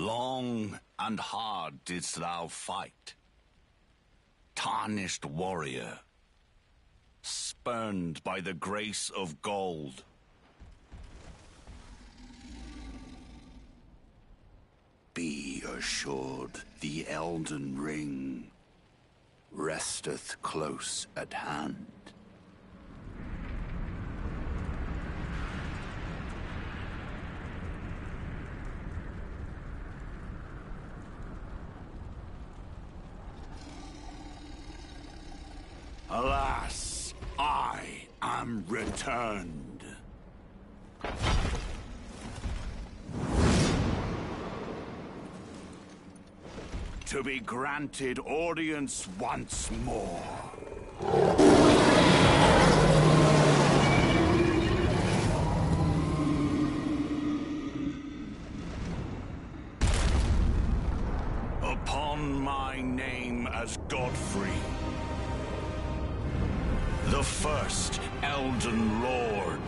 Long and hard didst thou fight, tarnished warrior, spurned by the grace of gold. Be assured the Elden Ring resteth close at hand. Alas, I am returned. To be granted audience once more. Upon my name as Godfrey, the first Elden Lord.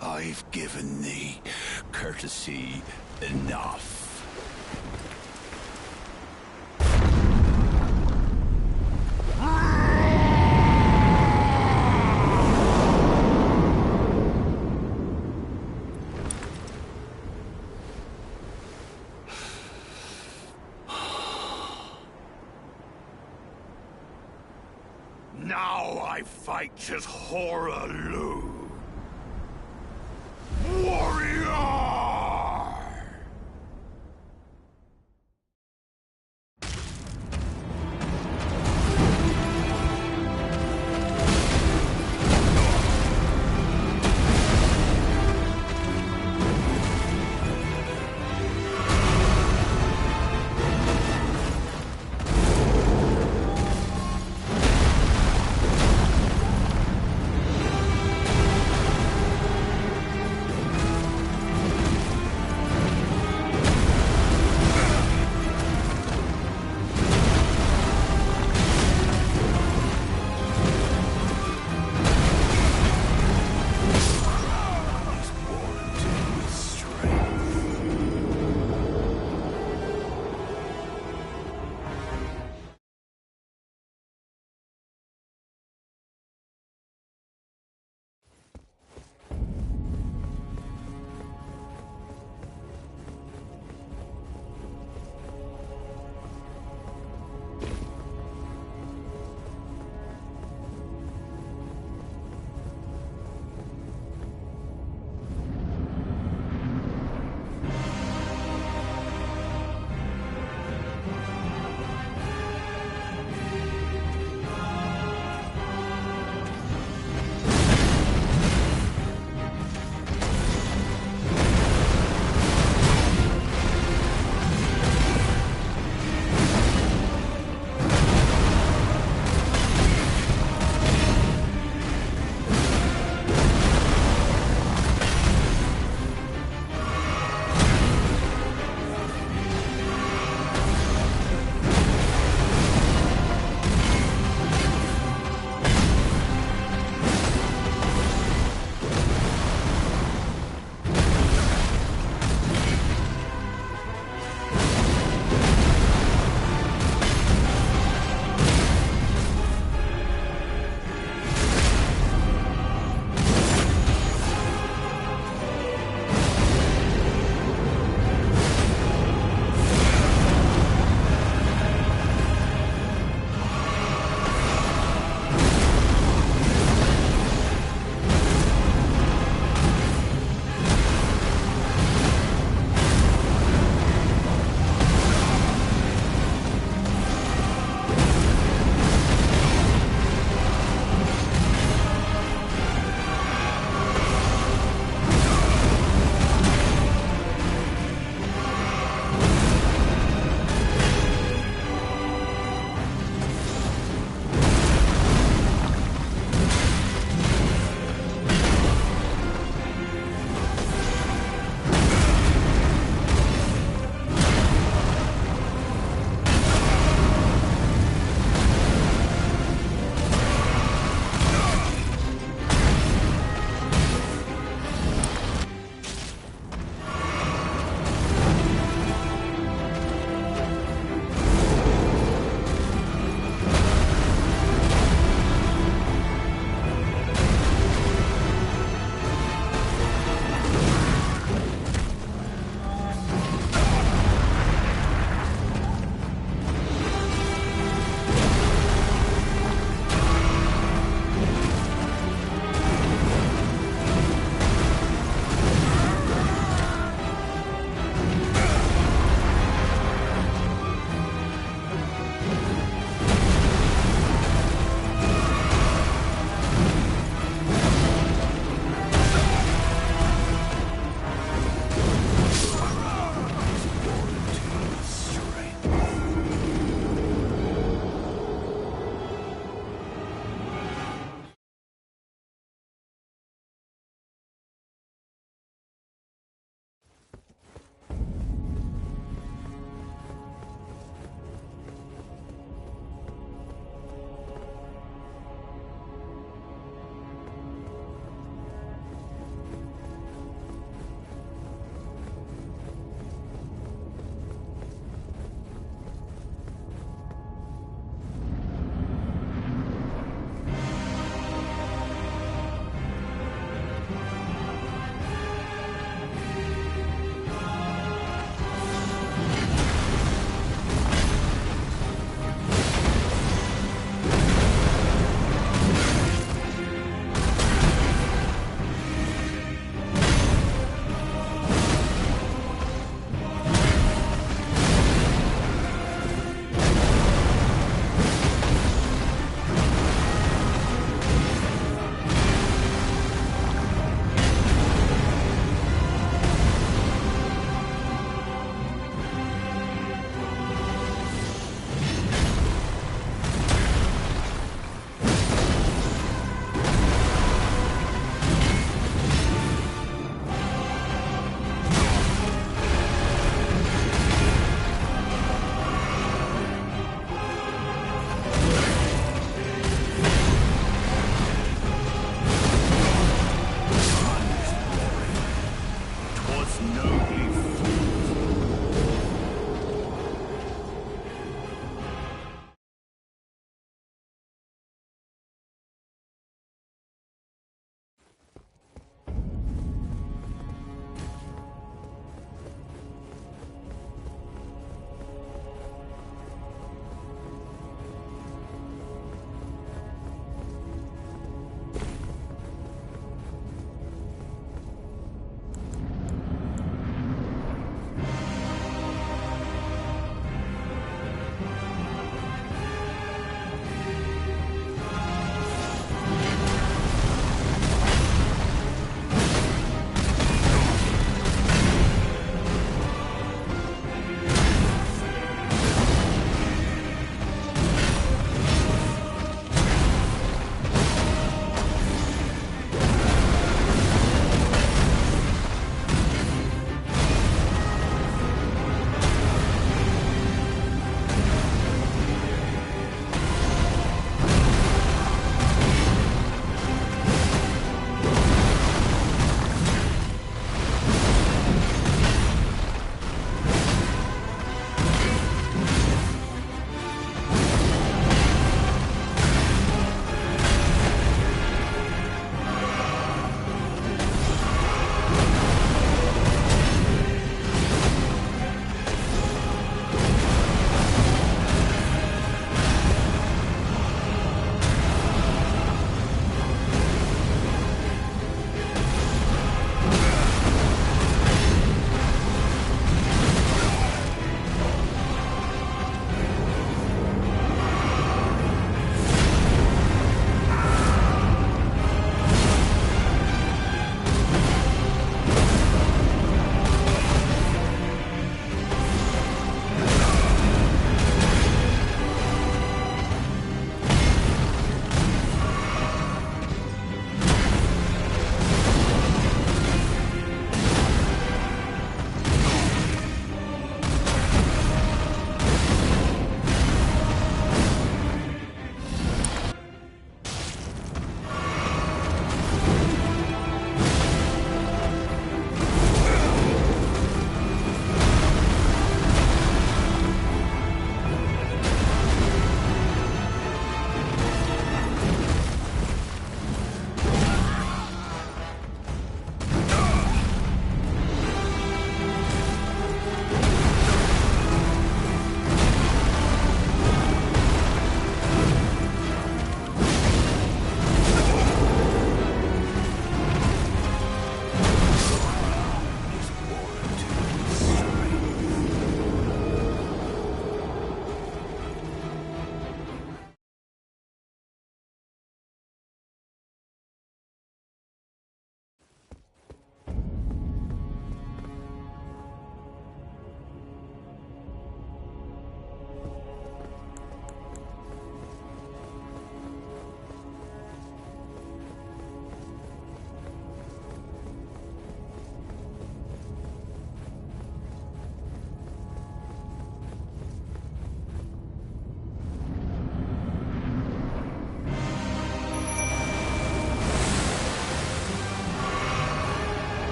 I've given thee courtesy enough. Now I fight as Horalu. Warrior!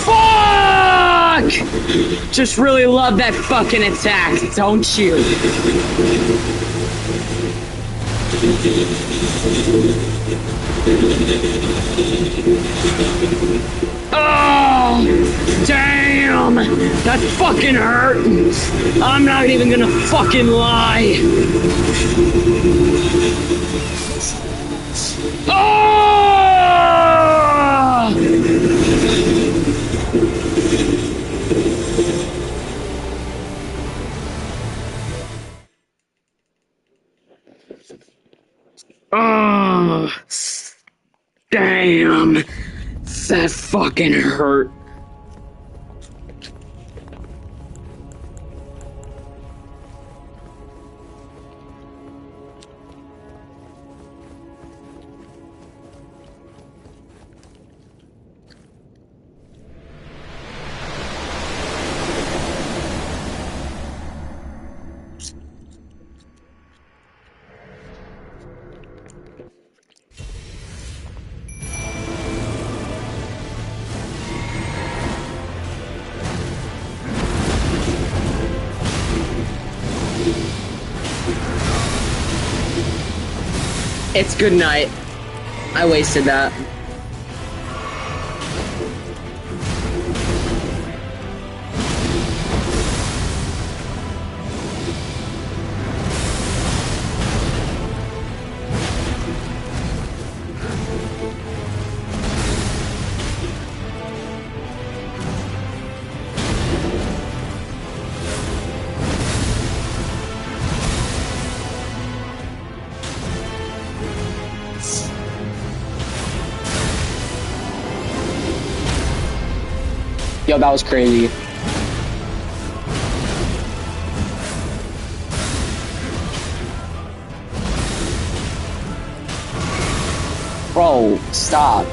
Fuck! Just really love that fucking attack, don't you? Oh, damn! That fucking hurt! I'm not even gonna fucking lie! Oh, damn, that fucking hurt. It's good night. I wasted that. Yo, that was crazy. Bro, stop.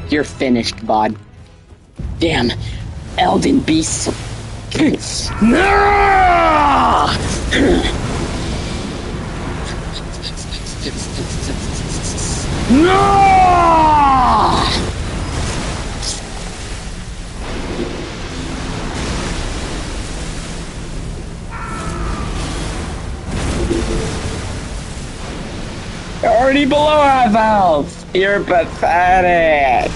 You're finished, bud. Damn, Elden Beast. No! No! You're already below half health. You're pathetic.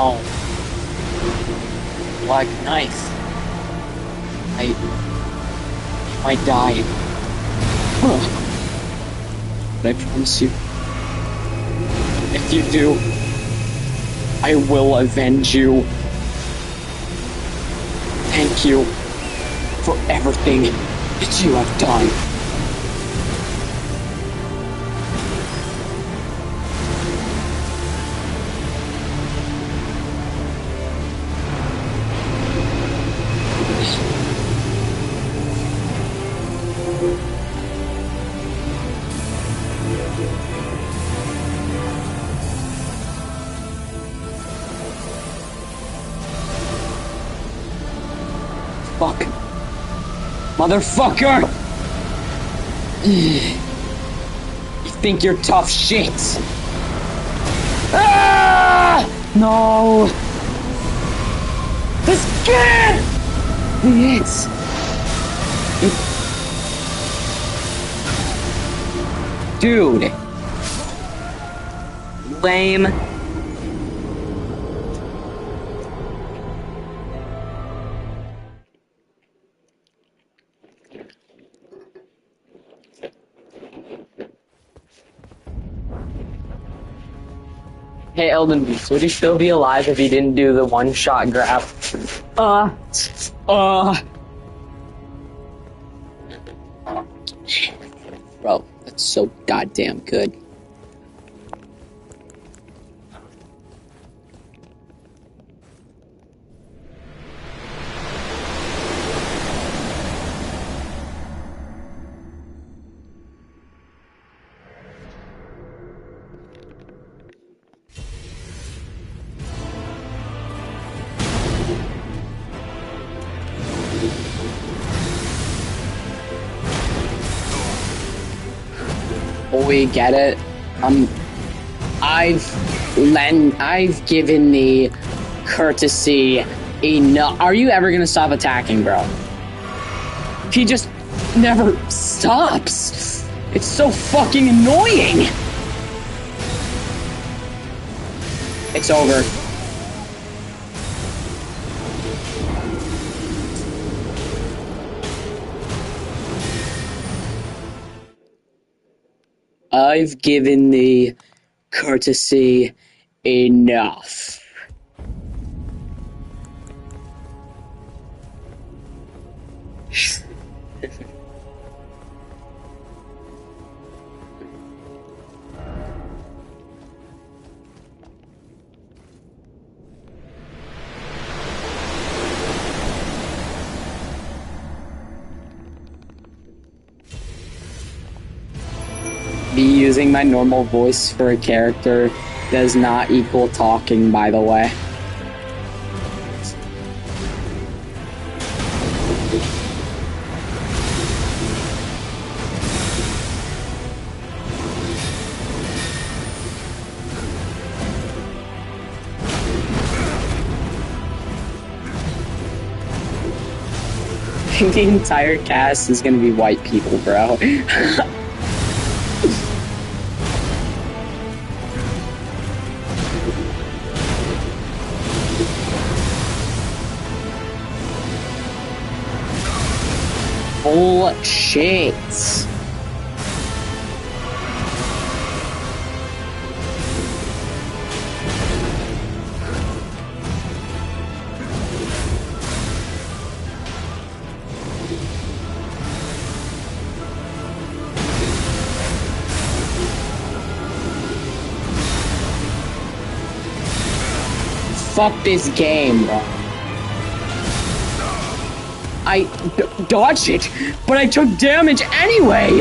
Oh. Black Knight. I might die. But I promise you, if you do, I will avenge you. Thank you for everything that you have done. Fuck. Motherfucker! You think you're tough shit? Ah! No! This kid! It's Dude. Lame. Hey, Elden Beast, would he still be alive if he didn't do the one-shot grab? Bro, that's so goddamn good. We get it. I've given the courtesy enough. Are you ever gonna stop attacking, bro? He just never stops. It's so fucking annoying. It's over. I've given the courtesy enough. Me using my normal voice for a character does not equal talking, by the way. I think the entire cast is gonna be white people, bro. Bullshit. Fuck this game, bro. I dodged it, but I took damage anyway!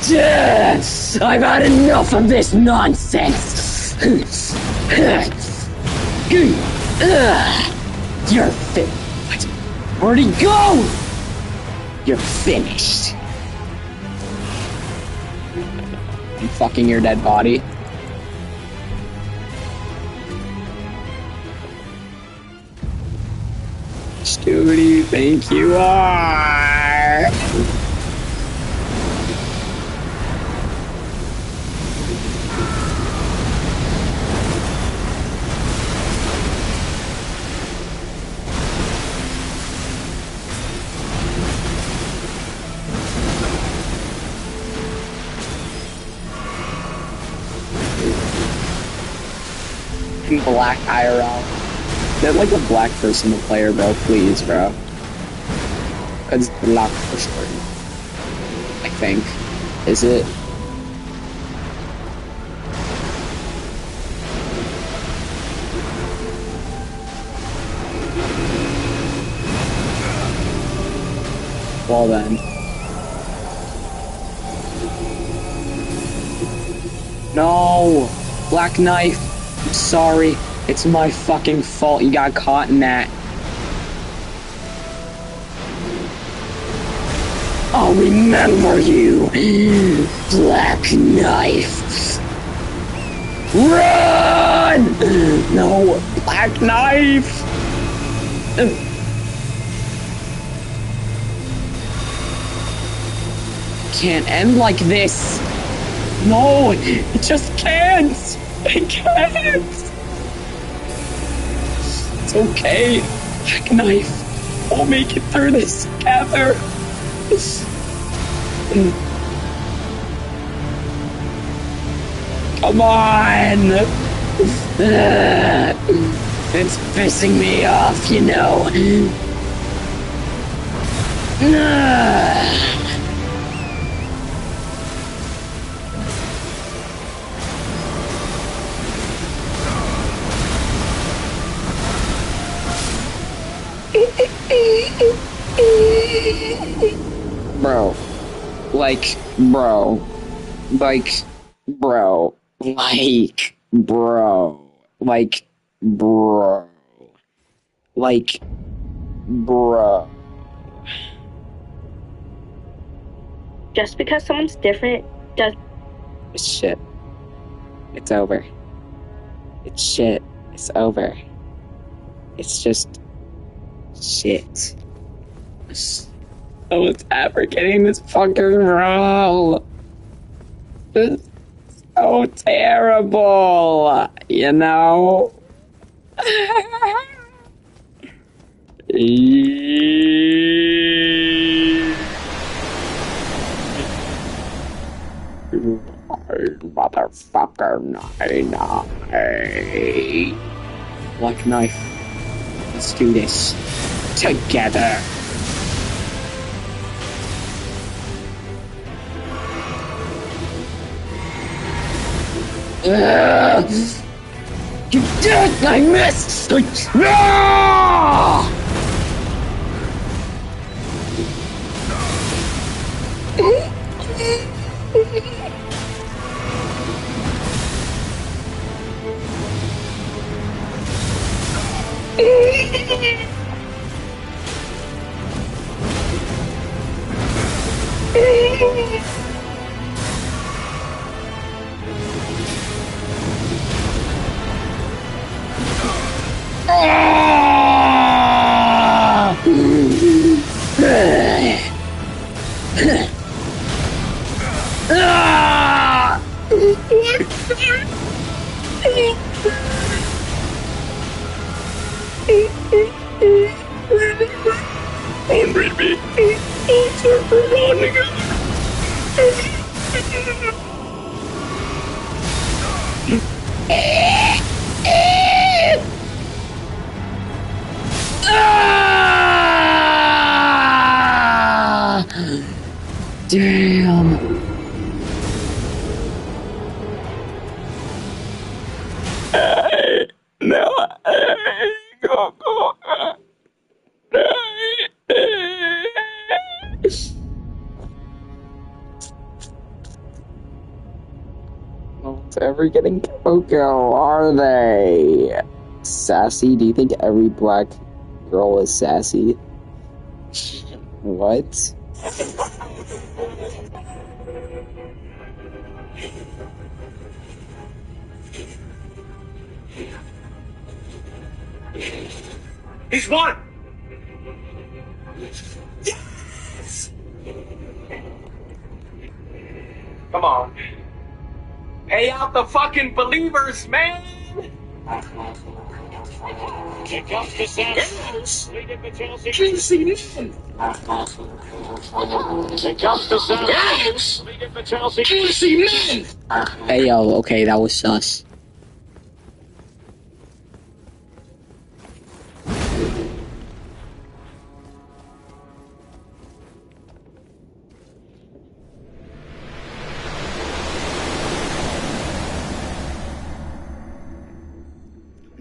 Yes! I've had enough of this nonsense! You're what? Where'd he go? You're finished. I'm fucking your dead body. Who do you think you are? Black IRL. Get like a black person to player, bro, please, bro. It's black for sure. I think. Is it? Well then. No! Black knife! I'm sorry. It's my fucking fault you got caught in that. I'll remember you, Black Knife. Run! No, Black Knife! can't end like this. No, it just can't. It can't. It's okay. Jackknife. We'll make it through this together. Come on. It's pissing me off, you know. Bro. Like, bro. Like, bro. Like, bro. Like, bro. Like, bro. Just because someone's different does. It's shit. It's over. It's shit. It's over. It's just shit. No one's ever getting this fucking role. This is so terrible, you know? Motherfucker, nine. Black knife. Let's do this together. You did it! I missed! Don't read me. We're on together. Damn. No. Go. No one's ever getting Coco, are they? Sassy? Do you think every black girl is sassy? What? He's won! Yes! Come on. Pay out the fucking believers, man! Here comes the Sound. Leading the Chelsea. Juicy man! Here comes the Sound. Yes! Leading the Chelsea. Juicy man! Hey yo, okay, that was sus.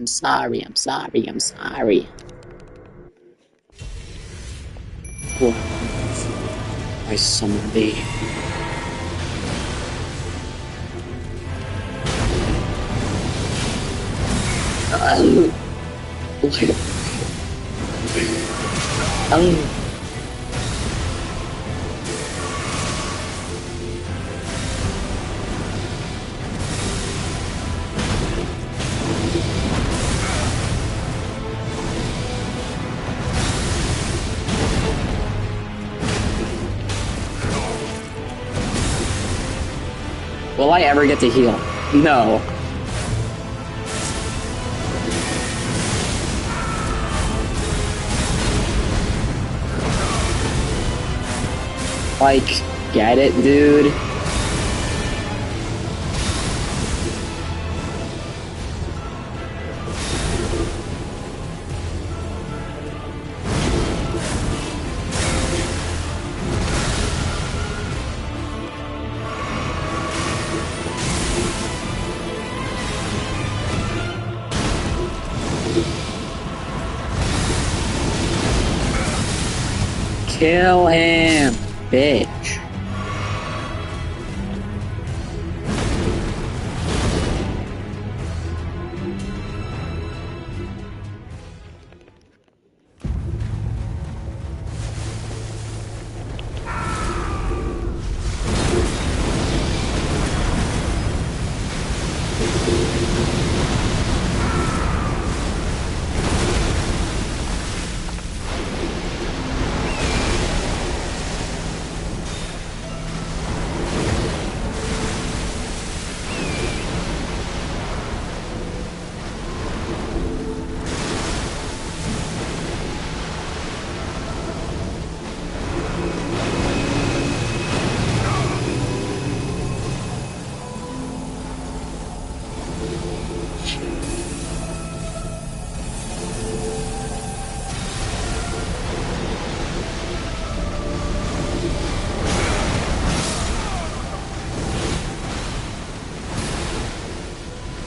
I'm sorry. I summon thee. Will I ever get to heal? No. Like, get it, dude? Kill him, bitch.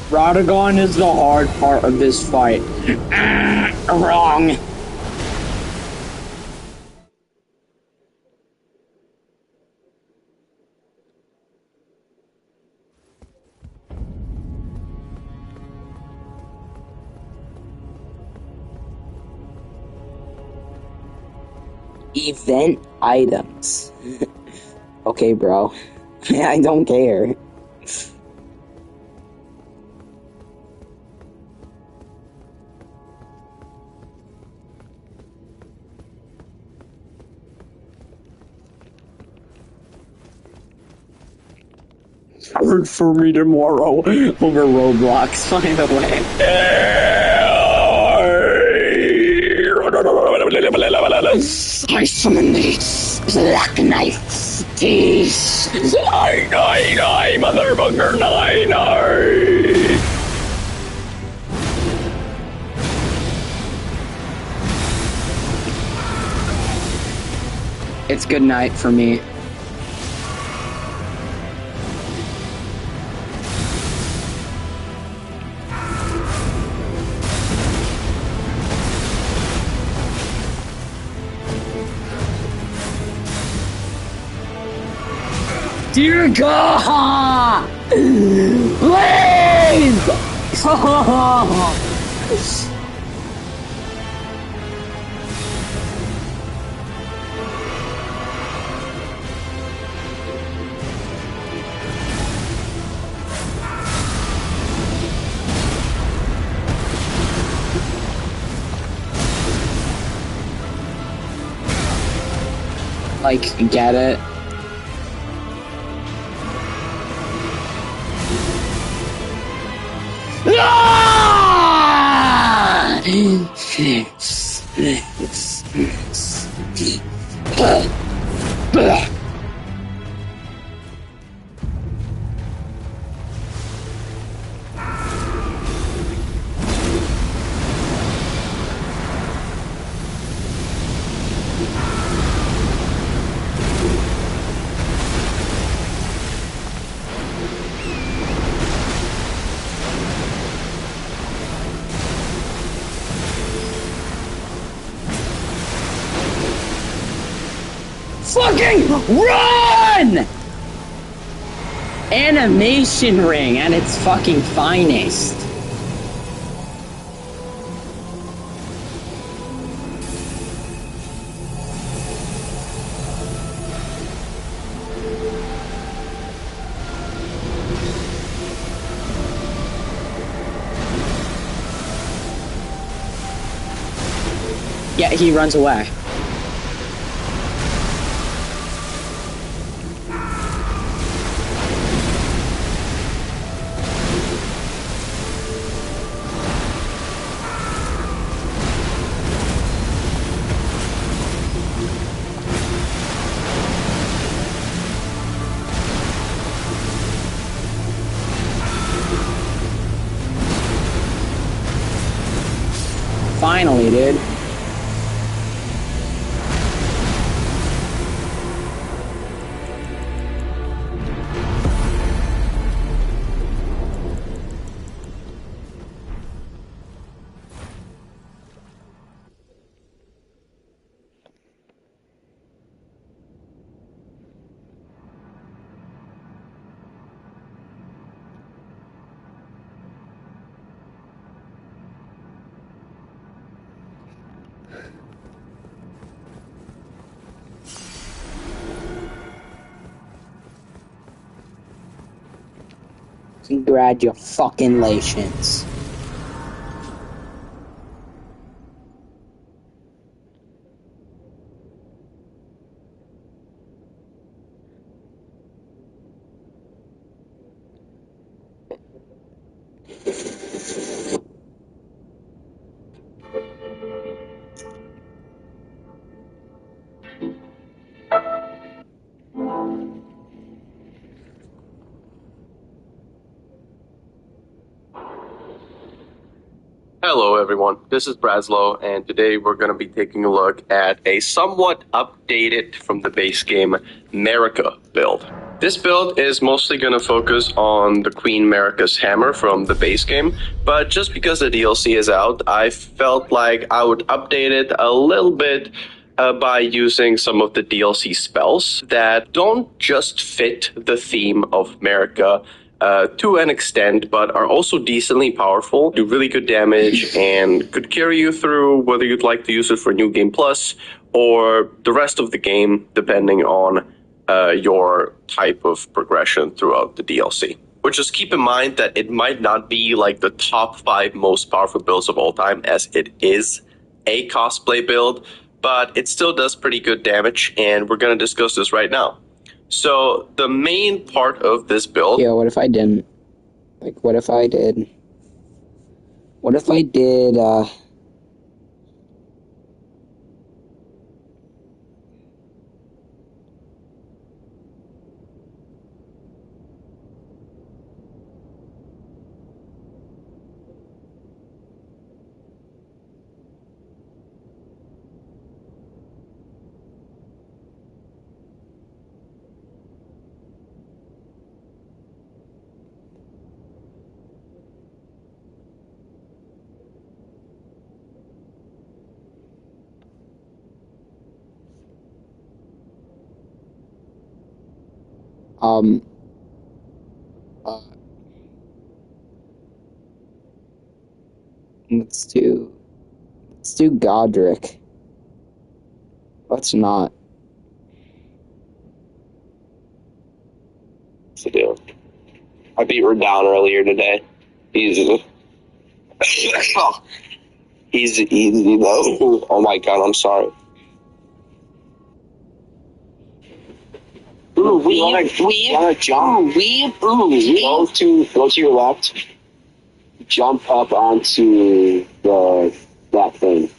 Radagon is the hard part of this fight. Wrong. Event items. Okay, bro. I don't care. Hard for me tomorrow over Roblox, by the way. I summon thee, Black Knight. Tease. Die, motherfucker, die. It's good night for me. Dear God! Please! Like, get it? Fucking run! Animation ring at its fucking finest. Yeah, he runs away. finally, dude. Congratulations. Hello everyone, this is Braslow, and today we're going to be taking a look at a somewhat updated from the base game Marika build. This build is mostly going to focus on the Queen Marika's hammer from the base game, but just because the DLC is out, I felt like I would update it a little bit by using some of the DLC spells that don't just fit the theme of Marika to an extent, but are also decently powerful, do really good damage, and could carry you through whether you'd like to use it for New Game Plus or the rest of the game, depending on your type of progression throughout the DLC. But just keep in mind that it might not be like the top 5 most powerful builds of all time, as it is a cosplay build, but it still does pretty good damage, and we're going to discuss this right now. So the main part of this build... Yeah, what if I didn't? Like, what if I did... What if I did, let's do Godric. Let's not. To do. I beat her down earlier today. Easily. Easy though. Oh my god, I'm sorry. Ooh, we wanna jump. Go to your left. Jump up onto that thing,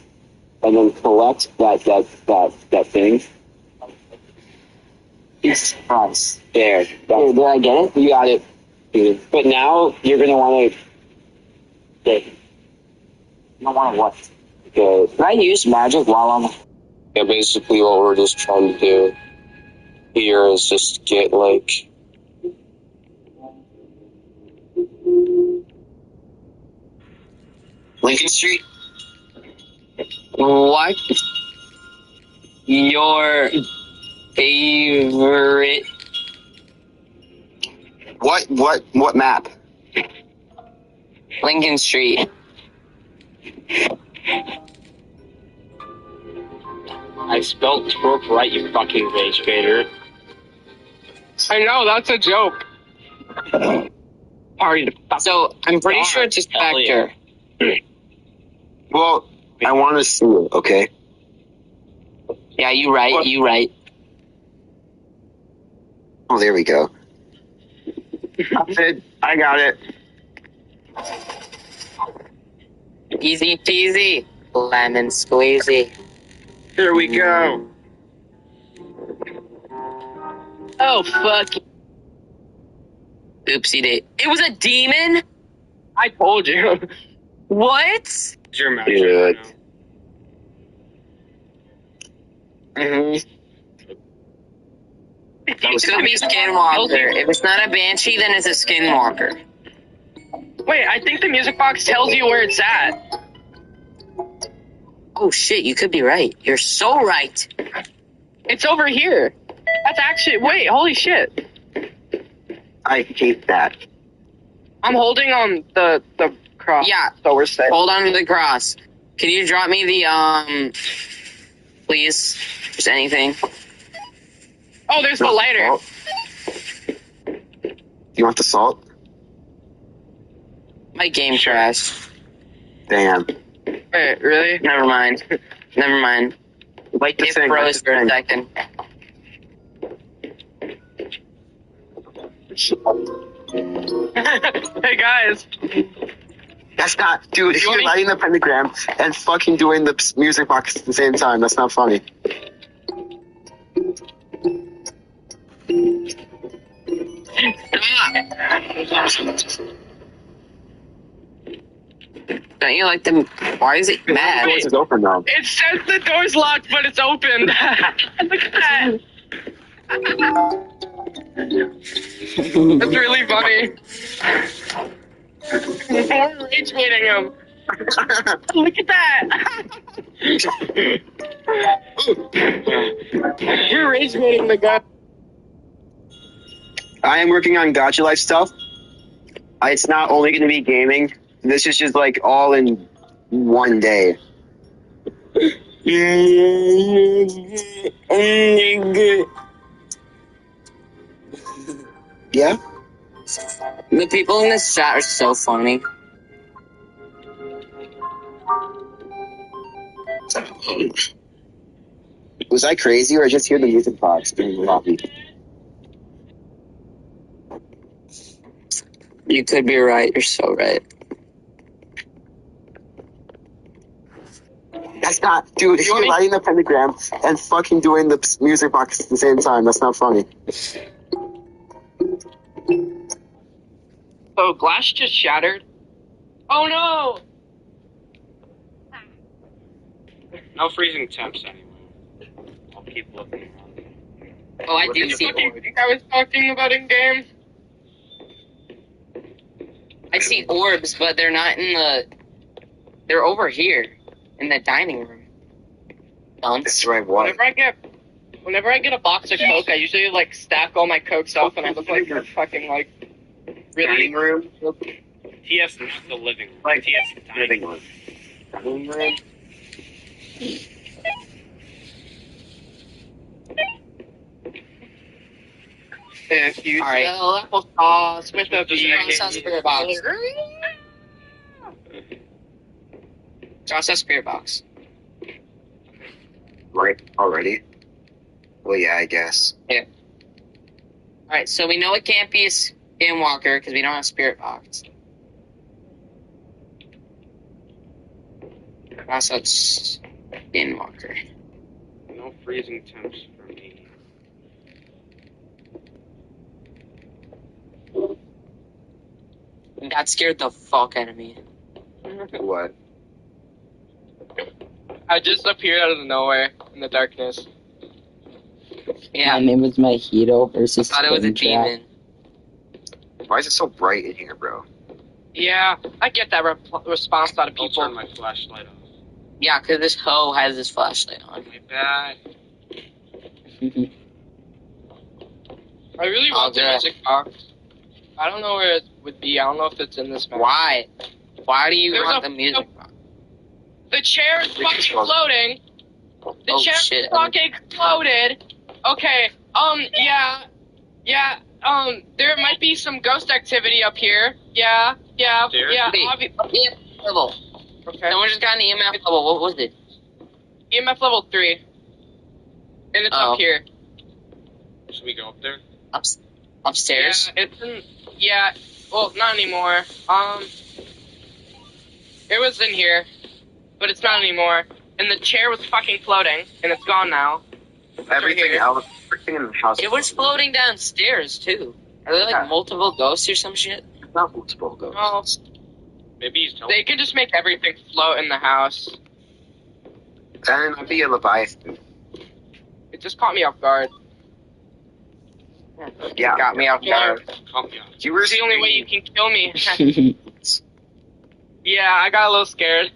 and then collect that thing. It's us. There. Did I get it? You got it. But now you're gonna want to. You don't want to what? Okay. Can I use magic while I'm? Yeah, basically what we're just trying to do here is just get like. Lincoln Street? What? Your favorite? What map? Lincoln Street. I spelled twerp right, you fucking rage baiter. I know, that's a joke. Party to fuck. So, I'm pretty sure it's a specter. Well, I want to see it, okay? Yeah, you right. Oh, there we go. I got it. Easy peasy. Lemon squeezy. Here we go. Oh, fuck. Oopsie day. It was a demon? I told you. What? Your magic. Dude, Mm-hmm. It could be Skinwalker. If it's not a Banshee, then it's a Skinwalker. Wait, I think the music box tells you where it's at. Oh shit, you could be right. You're so right. It's over here. That's actually. Wait, holy shit. I hate that. I'm holding on the cross. Yeah. So we're safe. Hold on to the cross. Can you drop me the, please? Just anything. Oh, there's the lighter. You want the salt? My game crashed. Damn. Wait, really? Never mind. Never mind. Like the It thing. froze for a second. Hey guys. That's not, dude. If you're lighting the pentagram and fucking doing the music box at the same time, that's not funny. Don't you like them? Why is it mad? The doors is open now. It says the door's locked, but it's open. Look at that. That's really funny. We're rage baiting him. Look at that. You're rage baiting the guy. I am working on Gacha Life stuff. It's not only going to be gaming. This is just like all in one day. Yeah? The people in this chat are so funny. Was I crazy or I just hear the music box being loppy? You could be right. You're so right. That's not, dude. If you're lighting the pentagram and fucking doing the music box at the same time, that's not funny. So glass just shattered. Oh no! No freezing temps anyway. I'll keep looking around. Oh, I do see What do you orbs. think I was talking about in game? I see orbs, but they're not in the. They're over here in the dining room. That's right, what? Whenever I get a box of Coke, I usually like stack all my Cokes up, and I look like a fucking like really. Dining room? TS not the living room. Like, TS the dining living room. room. Dining room? If you All right. sell applesauce with a Josh has spirit box. Josh has spirit box. Right, already? Well, yeah, I guess. All right, so we know it can't be a Skinwalker because we don't have spirit box. Also, it's Skinwalker. No freezing temps for me. That scared the fuck out of me. What? I just appeared out of nowhere in the darkness. Yeah, My name is Mojito versus I thought it was a Springtrap. demon. Why is it so bright in here, bro? Yeah, I get that response out of I'll turn people. my flashlight off. Yeah, because this hoe has this flashlight on. My bad. I really want the Okay. music box. I don't know where it would be. I don't know if it's in this map. Why? Why do you There's want a- the music box? The chair is fucking floating. The Oh, chair shit. fucking floated. Okay. Yeah. There might be some ghost activity up here. Yeah. Stairs? Yeah. Wait, EMF level. Okay. Someone just got an EMF level. What was it? EMF level 3. And it's Oh. up here. Should we go up there? Upstairs? Yeah, it's in. Yeah. Well, not anymore. It was in here, but it's not anymore. And the chair was fucking floating, and it's gone now. Everything here. else, everything in the house. It was floating downstairs, too. Are there, like, Yeah. multiple ghosts or some shit? Not multiple ghosts. No, Maybe he's telling they can just make everything float in the house. Then I'd be a Leviathan. It just caught me off guard. Yeah. Got me off guard. You were It's the only way you can kill me. Yeah, I got a little scared.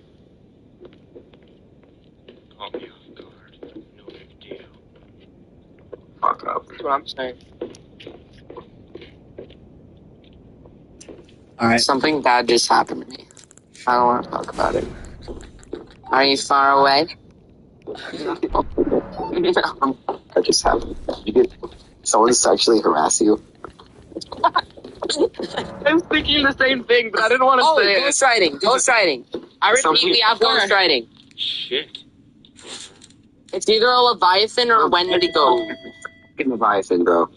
Caught me off guard. No big deal. Fuck up. That's what I'm saying. All right. Something bad just happened to me. I don't want to talk about it. Are you far away? No. That just happened. You get someone sexually harass you. I was thinking the same thing, but I didn't want to Oh, say it. ghost riding. Ghost riding. I repeat, we have ghost riding. Shit. It's either a Leviathan or when did it go? Get Leviathan, bro.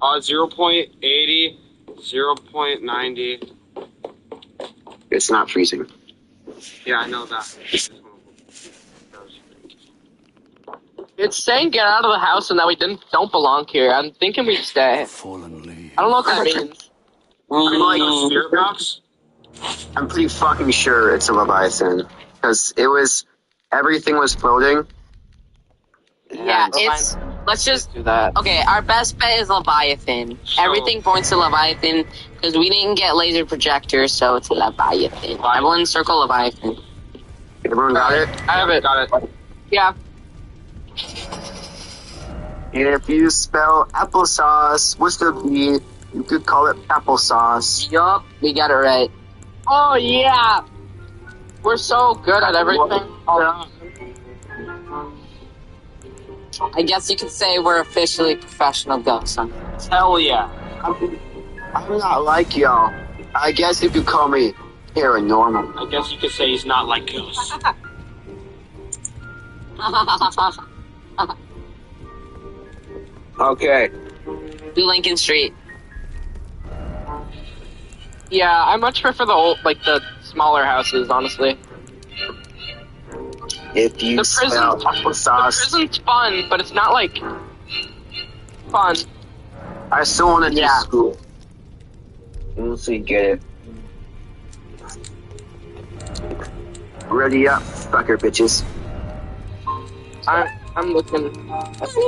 0.80, 0.90. It's not freezing. Yeah, I know that. It's saying get out of the house and that we don't belong here. I'm thinking we stay. Fallen leaves. I don't know what that means. I'm like, Spirit box? I'm pretty fucking sure it's a Leviathan. Because everything was floating. Yeah, And it's. Let's just. Do that. Okay, our best bet is Leviathan. Everything points to Leviathan because we didn't get laser projectors, so it's Leviathan. Everyone circle Leviathan. everyone got it? I have it. Got it. Yeah. And if you spell applesauce with the B, you could call it applesauce. Yup, we got it right. Oh, yeah. We're so good at everything. I guess you could say we're officially professional ghost hunters. Hell yeah. I'm not like y'all. I guess you could call me paranormal. I guess you could say he's not like ghosts. Okay. Do Lincoln Street. Yeah, I much prefer the smaller houses, honestly. If you The spell prison's applesauce, fun, but it's not fun. I still want to do Yeah. school. Once we get it. Ready up, fucker bitches. I'm looking.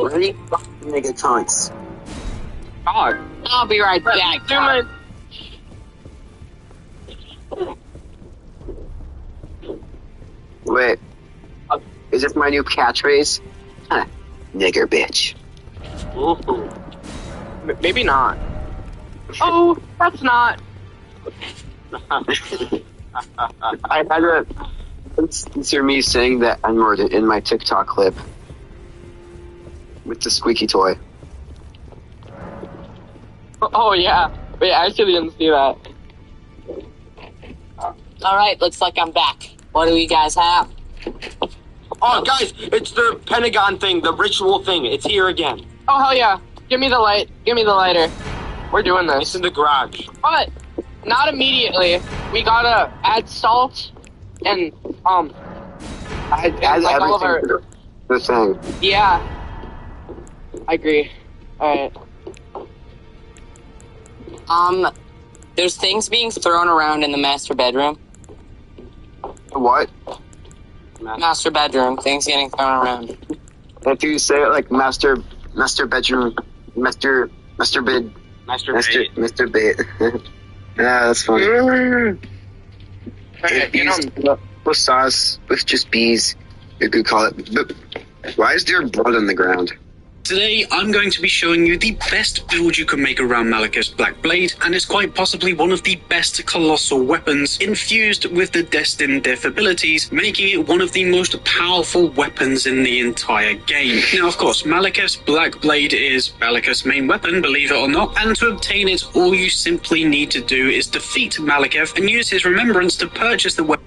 Ready? Nigga tons. God. I'll be right back. Do my. Wait. Is this my new catchphrase? Huh. Nigger bitch. Ooh. Maybe not. Oh, that's not. I had a. Let's hear me saying that N-word in my TikTok clip. With the squeaky toy. Oh yeah. Wait, I actually didn't see that. Alright, looks like I'm back. What do we guys have? Oh, guys, it's the Pentagon thing, the ritual thing. It's here again. Oh hell yeah. Give me the light. Give me the lighter. We're doing It's this. in the garage. But not immediately. We gotta add salt and I like all of our- everything to the thing. yeah. I agree. Alright. There's things being thrown around in the master bedroom. What? Master bedroom, things getting thrown around. If you say it like master bedroom, master bed, Masturbate. Mr. Bait. Yeah, that's funny. Alright, If get you on. spell with sauce with just bees, you could call it. But why is there blood on the ground? Today, I'm going to be showing you the best build you can make around Malekith's Black Blade, and it's quite possibly one of the best colossal weapons infused with the Destined Death abilities, making it one of the most powerful weapons in the entire game. Now, of course, Malekith's Black Blade is Malekith's main weapon, believe it or not, and to obtain it, all you simply need to do is defeat Malekith and use his remembrance to purchase the weapon.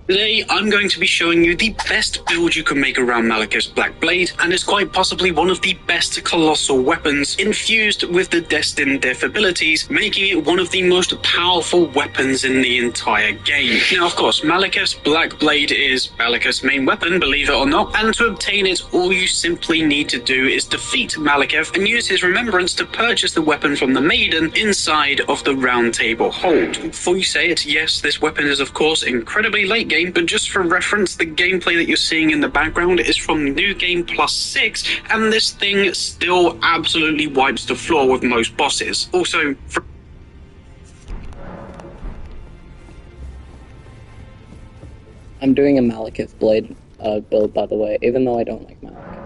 Today, I'm going to be showing you the best build you can make around Malekith's Black Blade, and it's quite possibly one of the best colossal weapons infused with the Destined Death abilities, making it one of the most powerful weapons in the entire game. Now, of course, Malekith's Black Blade is Malekith's main weapon, believe it or not, and to obtain it, all you simply need to do is defeat Malekith and use his remembrance to purchase the weapon from the Maiden inside of the Round Table Hold. Before you say it, yes, this weapon is of course incredibly late game, but just for reference, the gameplay that you're seeing in the background is from New Game Plus 6, and this thing still absolutely wipes the floor with most bosses. Also, I'm doing a Malekith Blade build, by the way, even though I don't like Malekith.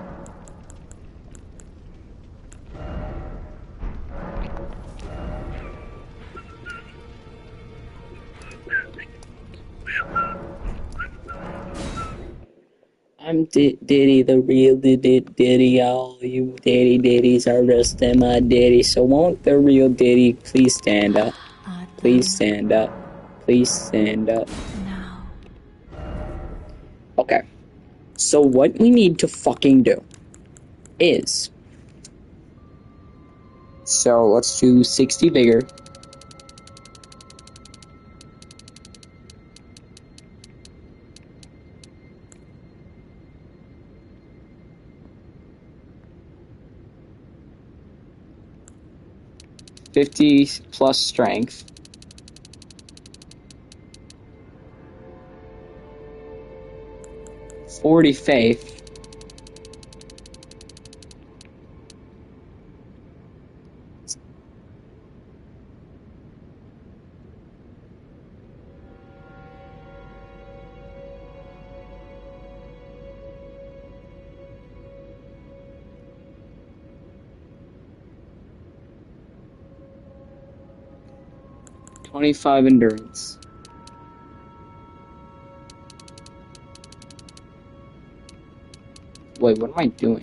I'm Diddy, the real Diddy. All you Diddies are resting my Diddy. So won't the real Diddy please stand up? Please stand up. Please stand up. Okay. So what we need to fucking do is... So let's do 60 vigor. $50 plus strength. $40 faith. $25 endurance. Wait, what am I doing?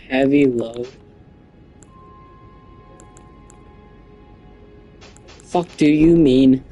Heavy load. Fuck do you mean?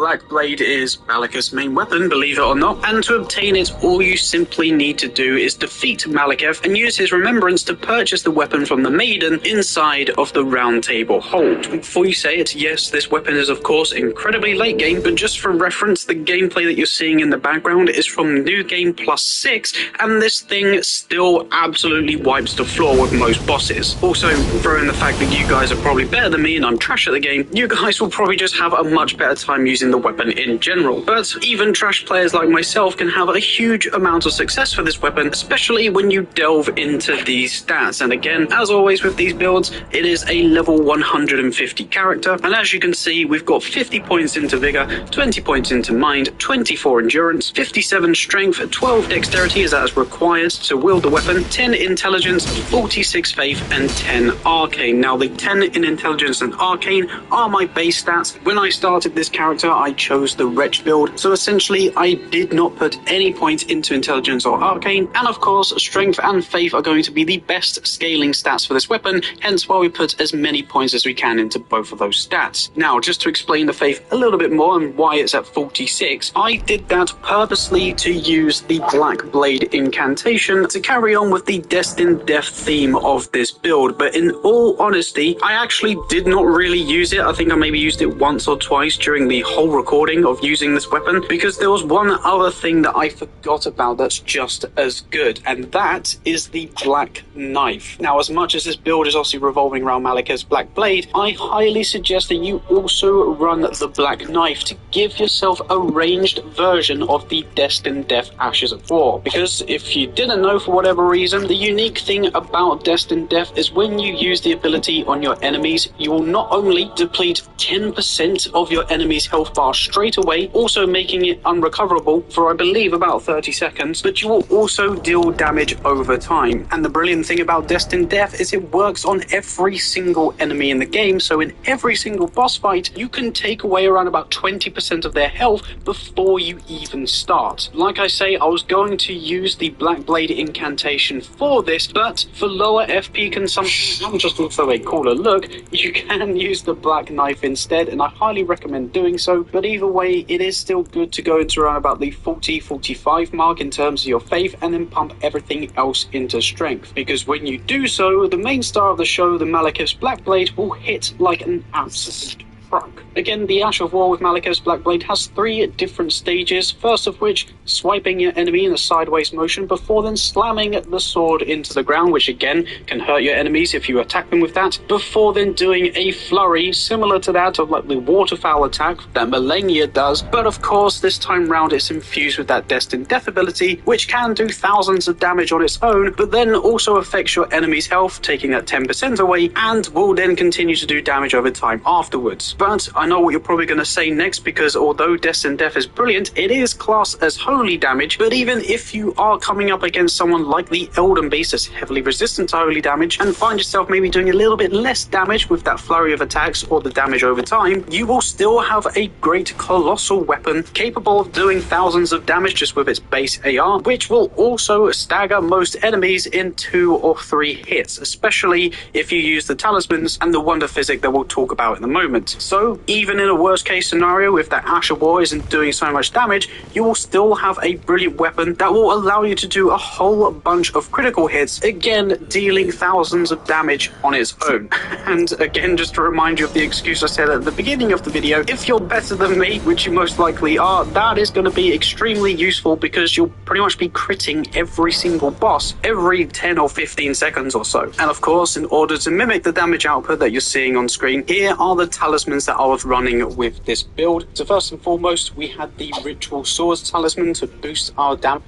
Black Blade is Malekith's main weapon, believe it or not, and to obtain it, all you simply need to do is defeat Malekith and use his remembrance to purchase the weapon from the maiden inside of the Round Table Hold. Before you say it, yes, this weapon is of course incredibly late game, but just for reference, the gameplay that you're seeing in the background is from New Game Plus 6, and this thing still absolutely wipes the floor with most bosses. Also, throwing the fact that you guys are probably better than me and I'm trash at the game, you guys will probably just have a much better time using the weapon in general. But even trash players like myself can have a huge amount of success for this weapon, especially when you delve into these stats. And again, as always with these builds, it is a level 150 character, and as you can see, we've got 50 points into vigor, 20 points into mind, 24 endurance, 57 strength, 12 dexterity as that is required to wield the weapon, 10 intelligence, 46 faith, and 10 arcane. Now the 10 in intelligence and arcane are my base stats. When I started this character, I chose the wretched build, so essentially I did not put any points into intelligence or arcane, and of course strength and faith are going to be the best scaling stats for this weapon, hence why we put as many points as we can into both of those stats. Now, just to explain the faith a little bit more and why it's at 46, I did that purposely to use the Black Blade incantation to carry on with the Destined Death theme of this build, but in all honesty, I actually did not really use it. I think I maybe used it once or twice during the whole recording of using this weapon, because there was one other thing that I forgot about that's just as good, and that is the Black Knife. Now, as much as this build is obviously revolving around Malekith's Black Blade, I highly suggest that you also run the Black Knife to give yourself a ranged version of the Destined Death Ashes of War. Because if you didn't know for whatever reason, the unique thing about Destined Death is when you use the ability on your enemies, you will not only deplete 10% of your enemy's health bar straight away, also making it unrecoverable for I believe about 30 seconds, but you will also deal damage over time. And the brilliant thing about Destined Death is it works on every single enemy in the game, so in every single boss fight, you can take away around about 20% of their health before you even start. Like I say, I was going to use the Black Blade incantation for this, but for lower FP consumption and just also a cooler look, you can use the Black Knife instead, and I highly recommend doing so. But either way, it is still good to go into around about the 40-45 mark in terms of your faith, and then pump everything else into strength, because when you do so, the main star of the show, the Malekith's Black Blade, will hit like an absolute truck. Again, the Ash of War with Malekith's Black Blade has 3 different stages, first of which swiping your enemy in a sideways motion before then slamming the sword into the ground, which again can hurt your enemies if you attack them with that, before then doing a flurry similar to that of like the waterfowl attack that Millennia does, but of course this time round it's infused with that Destined Death ability, which can do thousands of damage on its own, but then also affects your enemy's health, taking that 10% away, and will then continue to do damage over time afterwards. But I know what you're probably going to say next, because although Destined Death is brilliant, it is classed as holy damage, but even if you are coming up against someone like the Elden Beast that's heavily resistant to holy damage, and find yourself maybe doing a little bit less damage with that flurry of attacks or the damage over time, you will still have a great colossal weapon capable of doing thousands of damage just with its base AR, which will also stagger most enemies in 2 or 3 hits, especially if you use the talismans and the wonder physic that we'll talk about in a moment. So even in a worst case scenario, if that Ash of War isn't doing so much damage, you will still have a brilliant weapon that will allow you to do a whole bunch of critical hits, again dealing thousands of damage on its own. And again, just to remind you of the excuse I said at the beginning of the video, if you're better than me, which you most likely are, that is going to be extremely useful, because you'll pretty much be critting every single boss every 10 or 15 seconds or so. And of course, in order to mimic the damage output that you're seeing on screen, here are the talismans that I was running with this build. So first and foremost, we had the Ritual Swords talisman to boost our damage.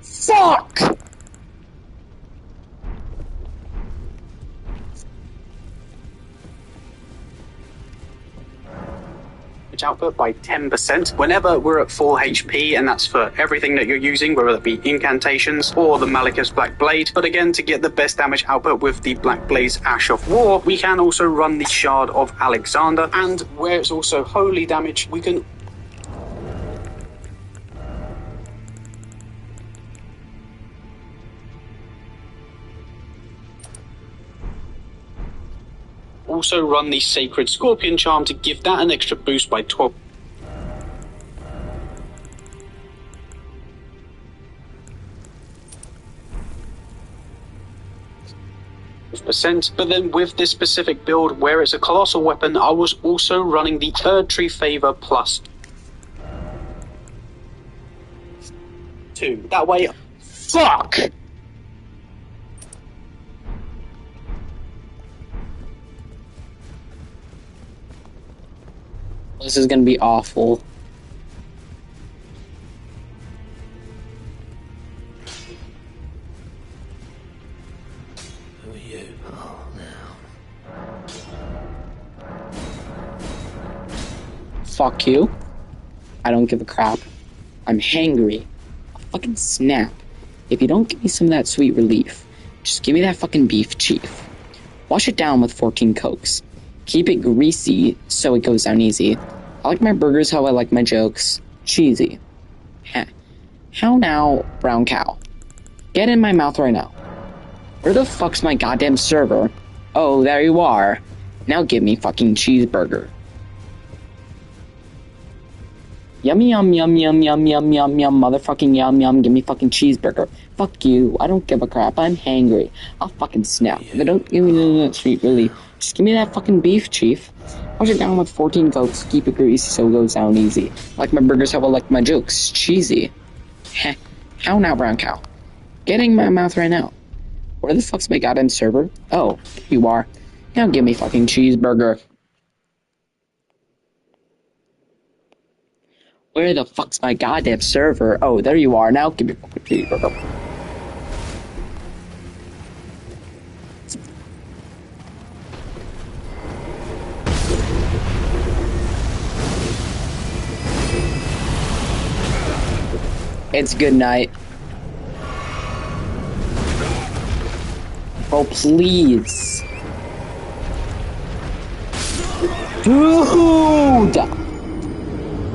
Fuck! Output by 10% whenever we're at full HP, and that's for everything that you're using, whether it be incantations or the Malekith's Black Blade. But again, to get the best damage output with the Black Blade's Ash of War, we can also run the Shard of Alexander, and where it's also holy damage, we can also run the Sacred Scorpion Charm to give that an extra boost by 12%. But then with this specific build, where it's a colossal weapon, I was also running the Erdtree Favor plus 2. That way, Fuck! This is gonna be awful. Fuck you. I don't give a crap. I'm hangry. I'll fucking snap. If you don't give me some of that sweet relief, just give me that fucking beef chief. Wash it down with 14 Cokes. Keep it greasy so it goes down easy. I like my burgers how I like my jokes. Cheesy. Heh. How now, brown cow? Get in my mouth right now. Where the fuck's my goddamn server? Oh, there you are. Now give me fucking cheeseburger. Yummy yum yum yum yum yum yum yum motherfucking yum yum, give me fucking cheeseburger. Fuck you, I don't give a crap, I'm hangry. I'll fucking snap. If I don't give me that sweet relief, just give me that fucking beef, chief. Wash it down with 14 Cokes, keep it greasy so it goes down easy. I like my burgers how I like my jokes, cheesy. Heh. How now, brown cow? Getting my mouth right now. Where the fuck's my goddamn server? Oh, you are. Now give me fucking cheeseburger. Where the fuck's my goddamn server? Oh, there you are. Now give me fucking cheeseburger. It's good night. Oh, please. Dude!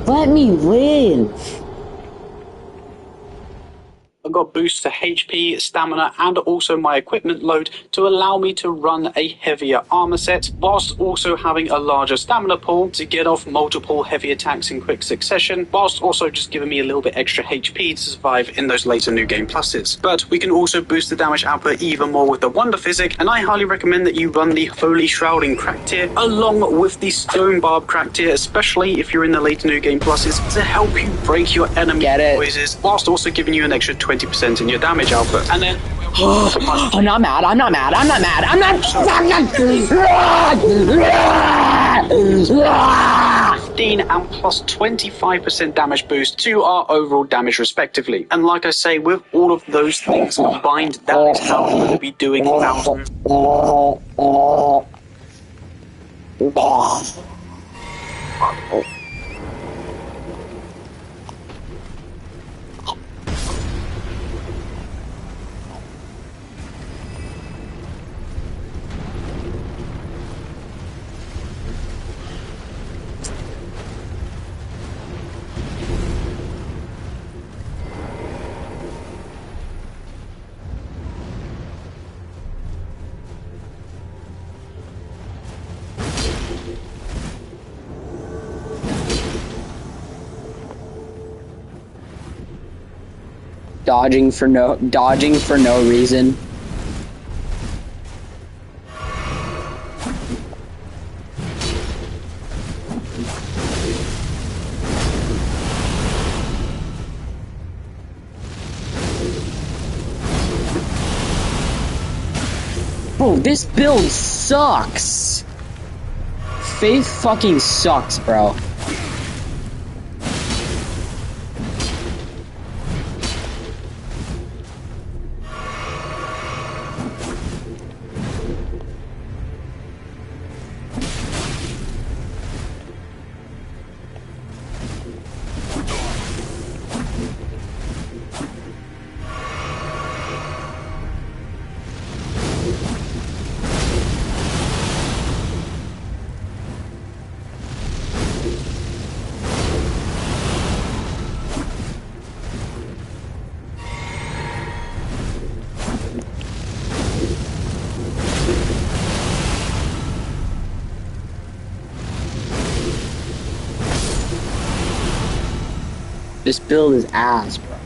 Let me live! I got boosts to HP, stamina, and also my equipment load to allow me to run a heavier armor set, whilst also having a larger stamina pool to get off multiple heavy attacks in quick succession, whilst also just giving me a little bit extra HP to survive in those later new game pluses. But we can also boost the damage output even more with the Wonder Physic, and I highly recommend that you run the Holy Shrouding crack tier along with the Stone Barb crack tier, especially if you're in the later new game pluses, to help you break your enemy noises, whilst also giving you an extra 20% in your damage output. And then I'm not mad, I'm not mad, I'm not mad, I'm not 15 and plus 25% damage boost to our overall damage respectively. And like I say, with all of those things combined, that is how we will be doing thousands. Dodging for no reason. Bro, this build sucks. Faith fucking sucks, bro. This build is ass, bro.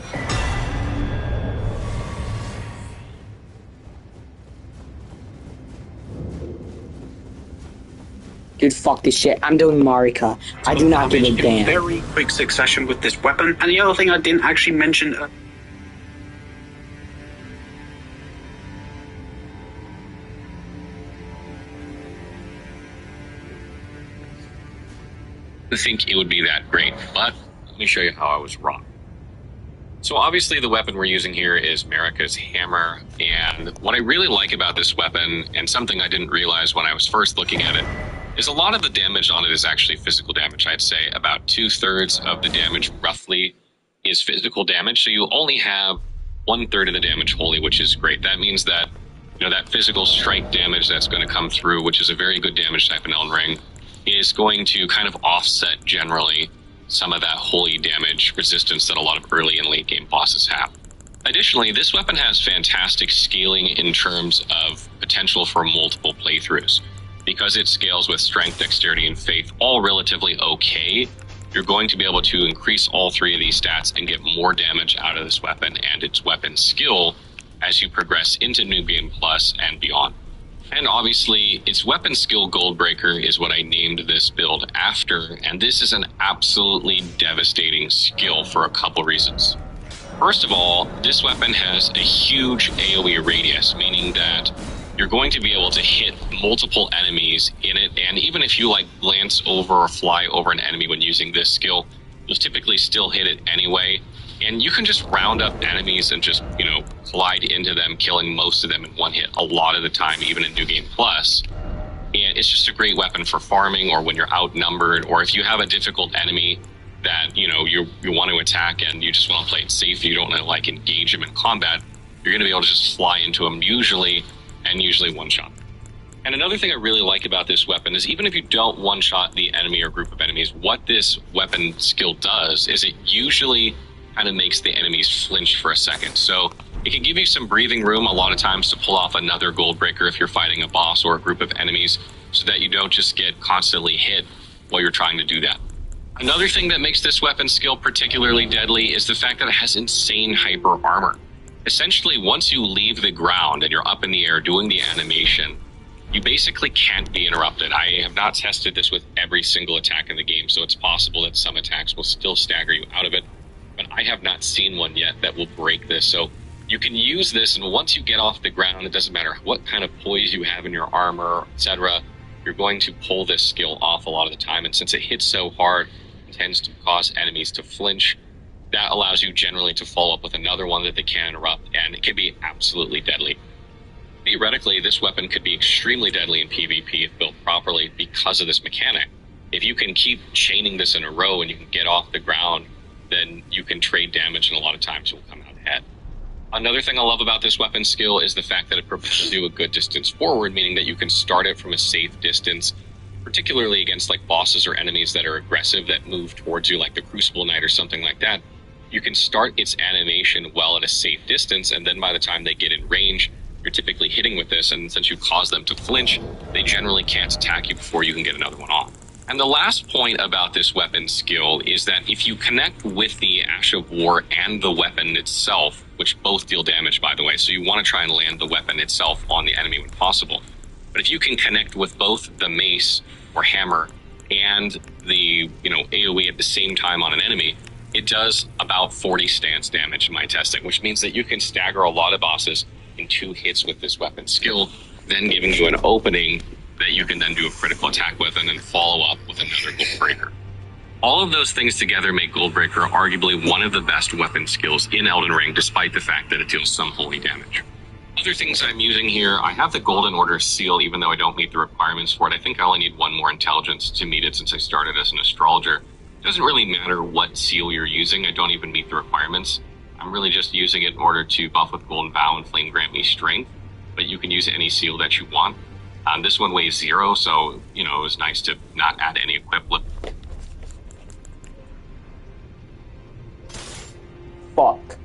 Dude, fuck this shit. I'm doing Marika. I do not give a In damn. very quick succession with this weapon. And the other thing I didn't actually mention. I think it would be that great, but let me show you how I was wrong. So obviously the weapon we're using here is Marika's hammer, and what I really like about this weapon, and something I didn't realize when I was first looking at it, is a lot of the damage on it is actually physical damage. I'd say about 2/3 of the damage roughly is physical damage, so you only have 1/3 of the damage wholly, which is great. That means that, you know, that physical strike damage that's going to come through, which is a very good damage type in Elden Ring, is going to kind of offset generally some of that holy damage resistance that a lot of early and late game bosses have. Additionally, this weapon has fantastic scaling in terms of potential for multiple playthroughs. Because it scales with strength, dexterity, and faith, all relatively okay, you're going to be able to increase all three of these stats and get more damage out of this weapon and its weapon skill as you progress into New Game Plus and beyond. And obviously, its weapon skill Goldbreaker is what I named this build after, and this is an absolutely devastating skill for a couple reasons. First of all, this weapon has a huge AoE radius, meaning that you're going to be able to hit multiple enemies in it, and even if you like glance over or fly over an enemy when using this skill, you'll typically still hit it anyway. And you can just round up enemies and just, you know, collide into them, killing most of them in one hit a lot of the time, even in New Game Plus. And it's just a great weapon for farming or when you're outnumbered, or if you have a difficult enemy that, you know, you want to attack and you just want to play it safe, you don't want to like engage them in combat, you're going to be able to just fly into them usually one shot. And another thing I really like about this weapon is even if you don't one shot the enemy or group of enemies, what this weapon skill does is it usually kind of makes the enemies flinch for a second. So it can give you some breathing room a lot of times to pull off another Goldbreaker if you're fighting a boss or a group of enemies, so that you don't just get constantly hit while you're trying to do that. Another thing that makes this weapon skill particularly deadly is the fact that it has insane hyper armor. Essentially, once you leave the ground and you're up in the air doing the animation, you basically can't be interrupted. I have not tested this with every single attack in the game, so it's possible that some attacks will still stagger you out of it, but I have not seen one yet that will break this. So you can use this, and once you get off the ground, it doesn't matter what kind of poise you have in your armor, etc., you're going to pull this skill off a lot of the time, and since it hits so hard, it tends to cause enemies to flinch. That allows you generally to follow up with another one that they can interrupt, and it can be absolutely deadly. Theoretically, this weapon could be extremely deadly in PvP if built properly because of this mechanic. If you can keep chaining this in a row and you can get off the ground, then you can trade damage, and a lot of times you'll come out ahead. Another thing I love about this weapon skill is the fact that it propels you a good distance forward, meaning that you can start it from a safe distance, particularly against like bosses or enemies that are aggressive that move towards you, like the Crucible Knight or something like that. You can start its animation well at a safe distance, and then by the time they get in range, you're typically hitting with this, and since you cause them to flinch, they generally can't attack you before you can get another one off. And the last point about this weapon skill is that if you connect with the Ash of War and the weapon itself, which both deal damage, by the way, so you want to try and land the weapon itself on the enemy when possible. But if you can connect with both the mace or hammer and the, you know, AoE at the same time on an enemy, it does about 40 stance damage in my testing, which means that you can stagger a lot of bosses in 2 hits with this weapon skill, then giving you an opening that you can then do a critical attack with and then follow up with another Goldbreaker. All of those things together make Goldbreaker arguably one of the best weapon skills in Elden Ring, despite the fact that it deals some holy damage. Other things I'm using here, I have the Golden Order seal, even though I don't meet the requirements for it. I think I only need 1 more intelligence to meet it since I started as an astrologer. It doesn't really matter what seal you're using, I don't even meet the requirements. I'm really just using it in order to buff with Golden Vow and Flame grant me strength, but you can use any seal that you want. This one weighs 0, so, you know, it was nice to not add any equipment. Fuck.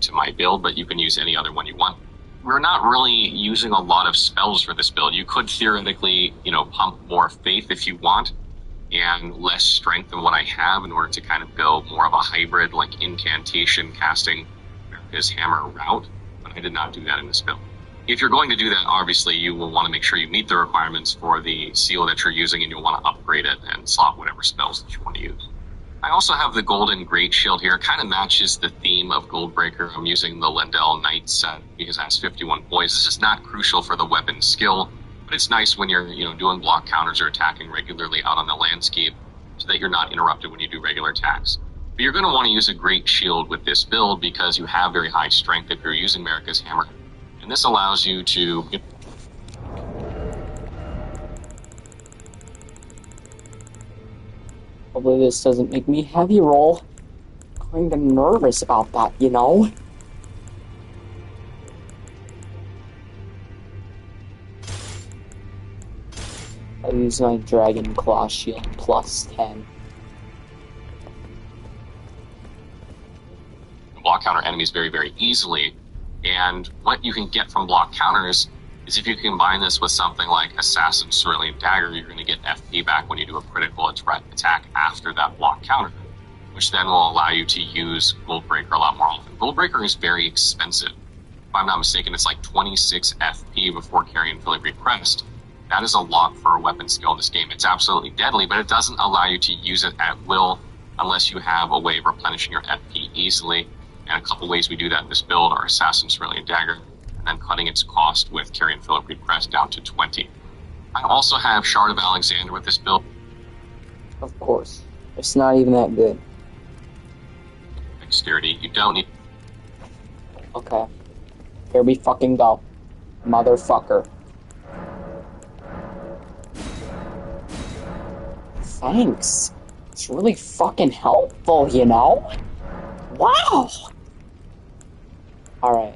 to my build, but you can use any other one you want. We're not really using a lot of spells for this build. You could theoretically, pump more faith if you want, and less strength than what I have in order to kind of go more of a hybrid, like incantation casting Marika's hammer route, but I did not do that in this build. If you're going to do that, obviously you will want to make sure you meet the requirements for the seal that you're using, and you'll want to upgrade it and slot whatever spells that you want to use. I also have the Golden Great Shield here. It kind of matches the theme of Goldbreaker. I'm using the Lendell Knight set because it has 51 poise. This is not crucial for the weapon skill, but it's nice when you're doing block counters or attacking regularly out on the landscape so that you're not interrupted when you do regular attacks. But you're going to want to use a Great Shield with this build because you have very high strength if you're using Marika's Hammer. And this allows you to... Hopefully this doesn't make me heavy roll. I'm kind of nervous about that, I'll use my Dragon Claw Shield plus 10. Block counter enemies very, very easily. And what you can get from block counters is if you combine this with something like Assassin's Cerulean Dagger, you're going to get FP back when you do a critical attack after that block counter, which then will allow you to use Goldbreaker a lot more often. Goldbreaker is very expensive. If I'm not mistaken, it's like 26 FP before carrying Filigree Crest. That is a lot for a weapon skill in this game. It's absolutely deadly, but it doesn't allow you to use it at will unless you have a way of replenishing your FP easily. And a couple ways we do that in this build are Assassin's Cerulean Dagger, and then cutting its cost with Carrion Filigree Crest down to 20. I also have Shard of Alexander with this build. Of course. It's not even that good. Dexterity, you don't need... Okay. Here we fucking go. Motherfucker. Thanks. It's really fucking helpful, Wow! Alright.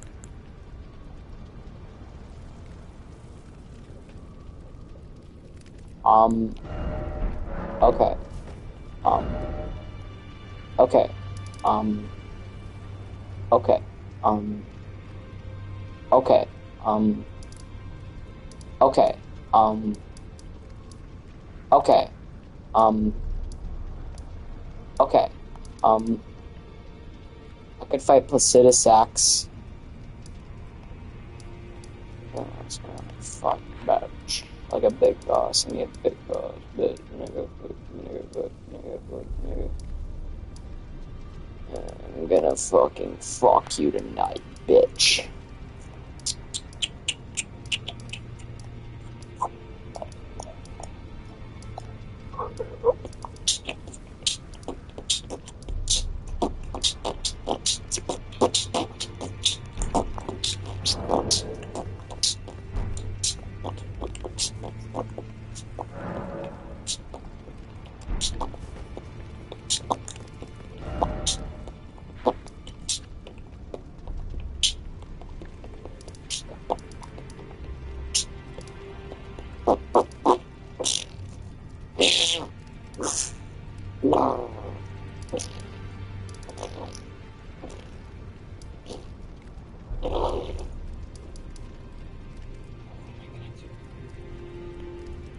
Okay. Okay. Okay. Okay. Okay. Okay. Okay. I could fight Placidus Axe. Oh, that's gonna fuck match. Like a big boss. I need a big boss. I'm gonna fucking fuck you tonight, bitch.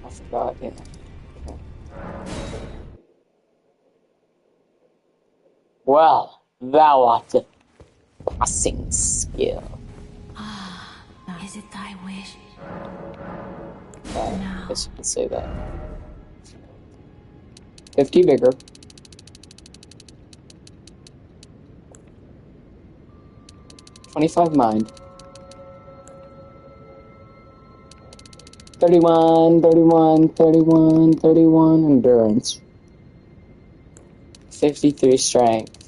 I forgot, yeah. Okay. Well, thou art a passing skill. Is it thy wish? I guess you could say that. 50 vigor. 25 mind. 31 endurance. 53 strength.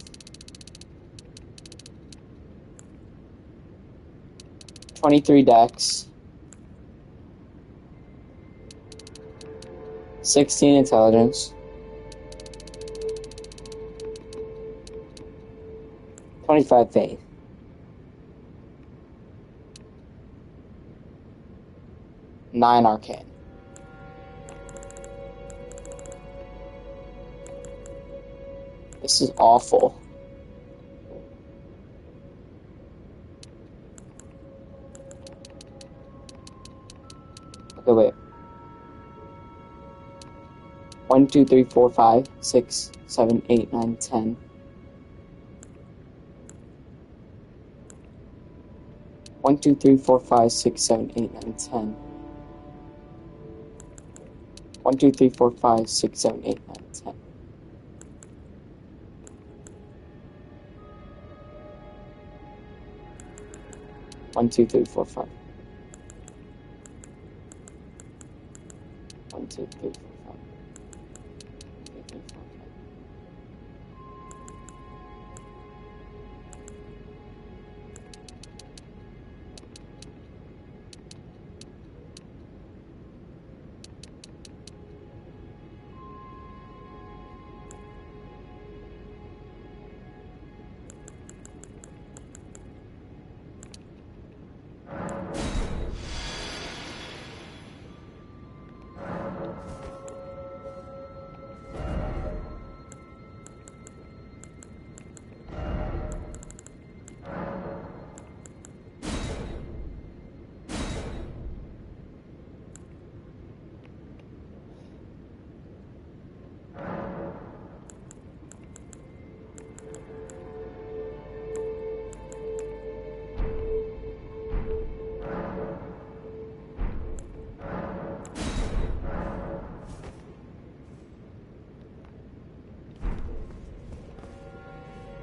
23 dex. 16 intelligence. 25 faith. Nine arcane. This is awful. Okay, wait. 1, 2, 3, 4, 5, 6, 7, 8, 9, 10. 1, 2, 3, 4, 5, 6, 7, 8, 9, 10. 1, 2, 3, 4, 5, 6, 7, 8, 9, 10. 1, 2, 3, 4, 5. 1, 2, 3, 4, 5. 1, 2, 3, 4, 5.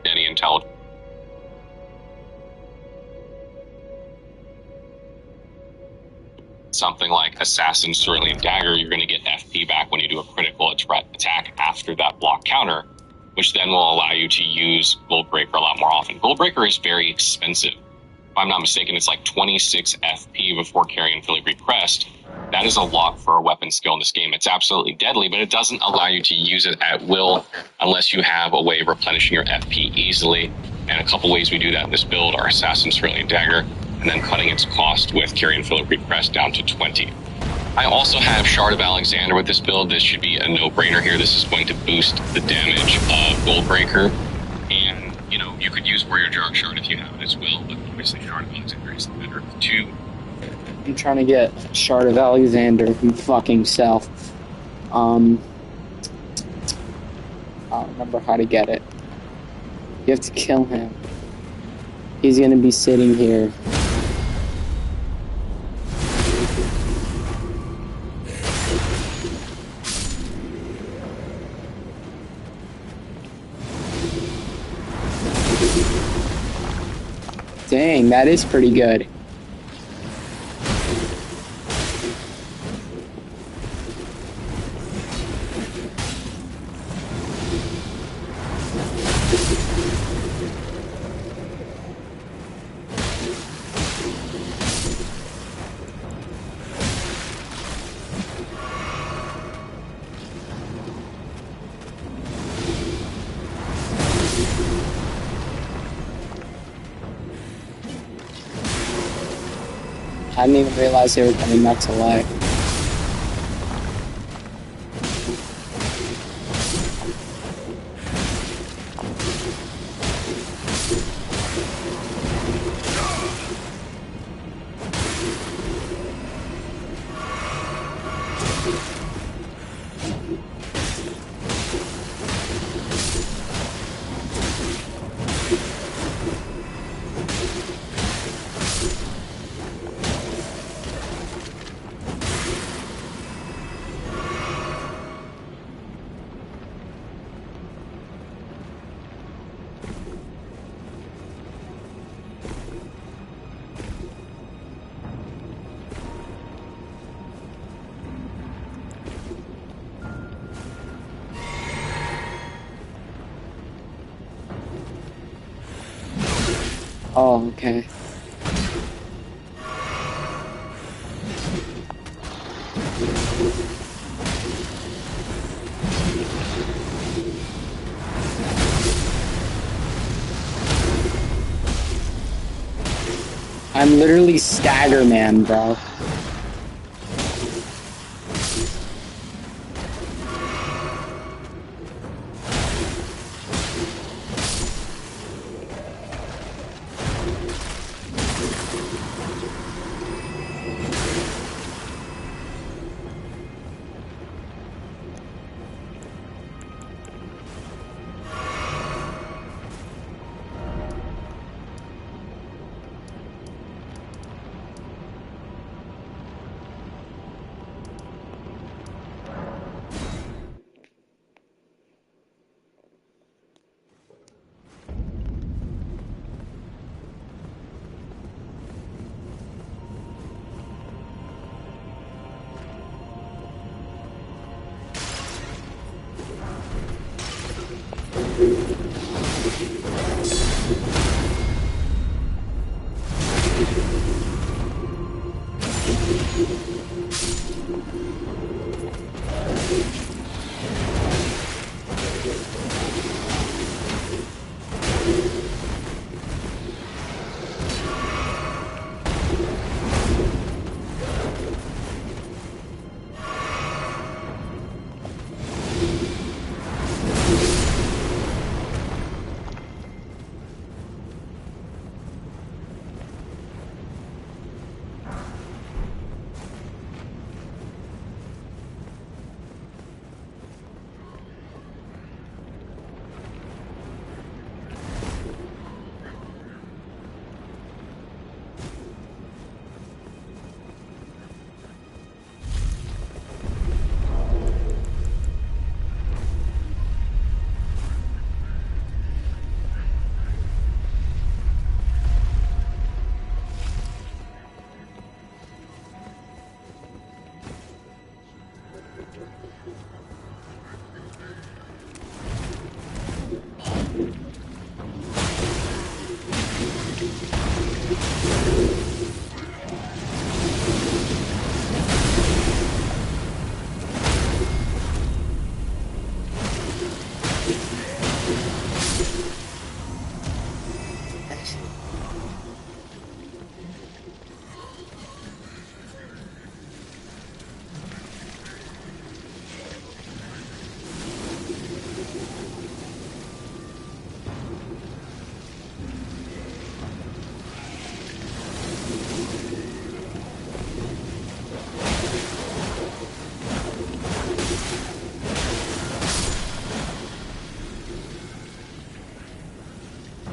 Any intelligence. Something like Assassin's Cerulean Dagger, you're going to get FP back when you do a critical attack after that block counter, which then will allow you to use Goldbreaker a lot more often. Goldbreaker is very expensive. If I'm not mistaken, it's like 26 FP before carrying Filigree Crest. That is a lot for a weapon skill in this game. It's absolutely deadly, but it doesn't allow you to use it at will unless you have a way of replenishing your FP easily. And a couple ways we do that in this build are Assassin's Cerulean Dagger, and then cutting its cost with Carrion Filigree Crest down to 20. I also have Shard of Alexander with this build. This should be a no-brainer here. This is going to boost the damage of Goldbreaker. And, you know, you could use Warrior Jark Shard if you have it as well, but obviously Shard of Alexander is the better of the two. I'm trying to get Shard of Alexander from fucking self. I don't remember how to get it. You have to kill him. He's gonna be sitting here. Dang, that is pretty good. I didn't even realize they were coming back to life. Oh, okay. I'm literally Stagger Man, bro.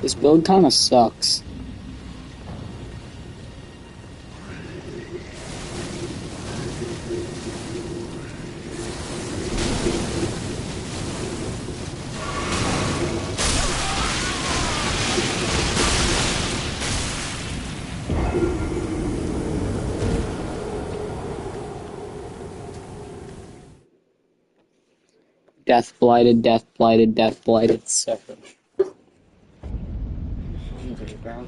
This build kinda sucks. Death blighted, death blighted, death blighted. So hungry, bro.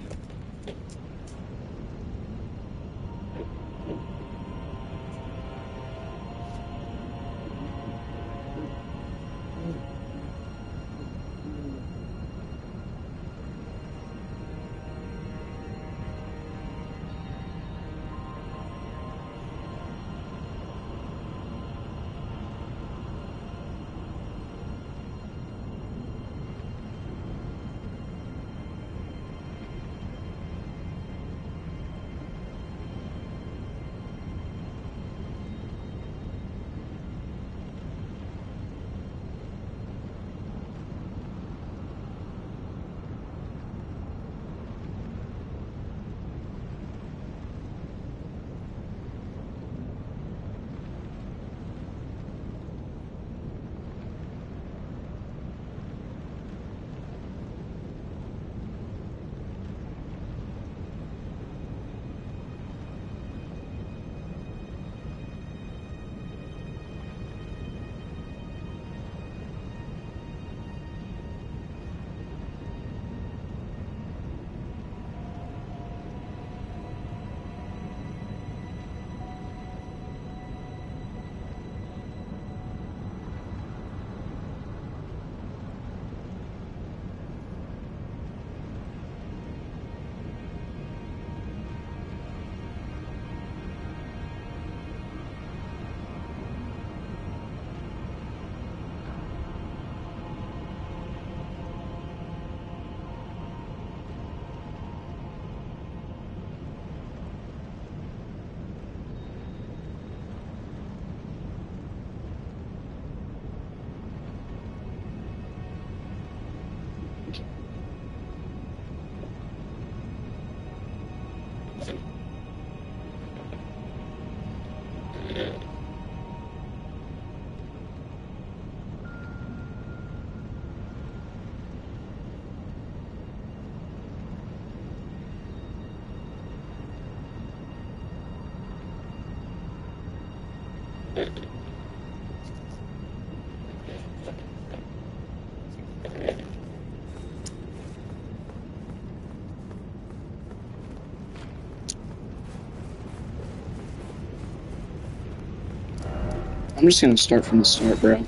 I'm just gonna start from the start, bro.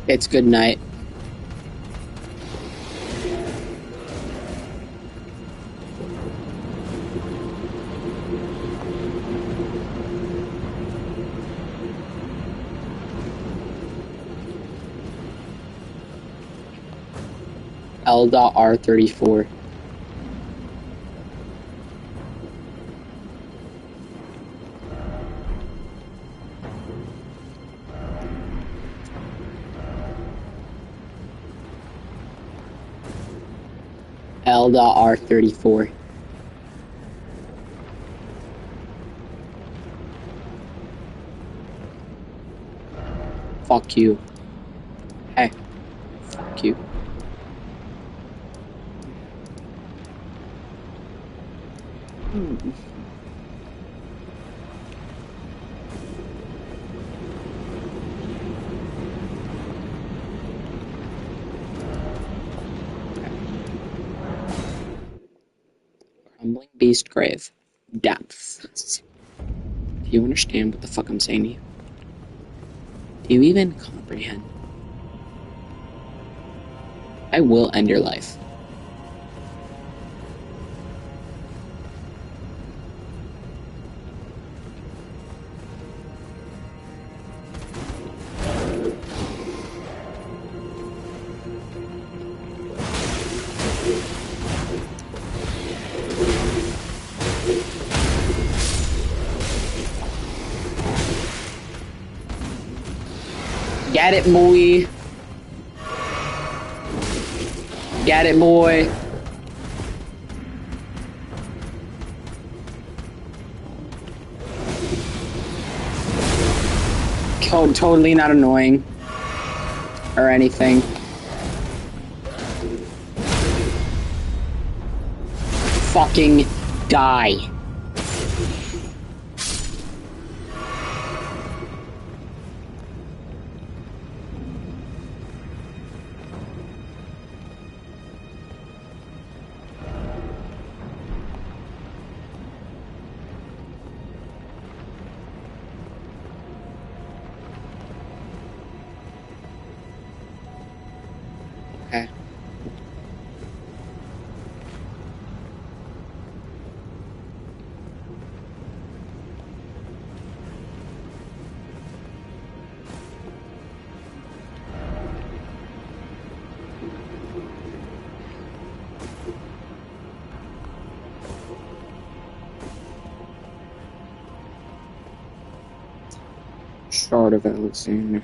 It's good night. L.R34. L.R34. Fuck you. Hey. Fuck you. Crumbling beast grave. Depths. Do you understand what the fuck I'm saying to you? Do you even comprehend? I will end your life. Get it, boy. Get it, boy. Totally not annoying. Or anything. Fucking die. Okay. Shard of Alexander.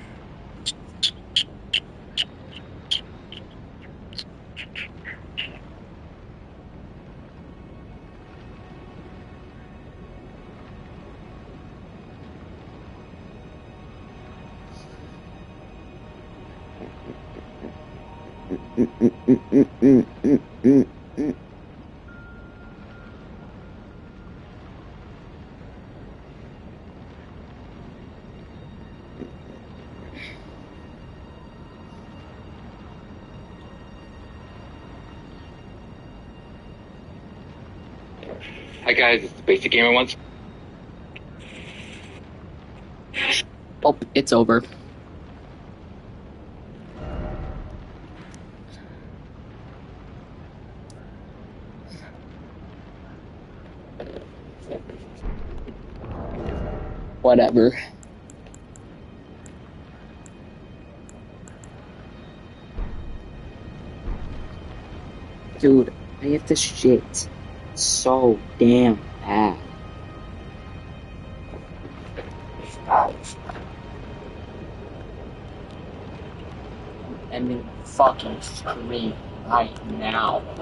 Hi guys, it's the Basic Gamer once. Oh, it's over. Whatever. Dude, I hate this shit so damn bad. Ending fucking stream right now.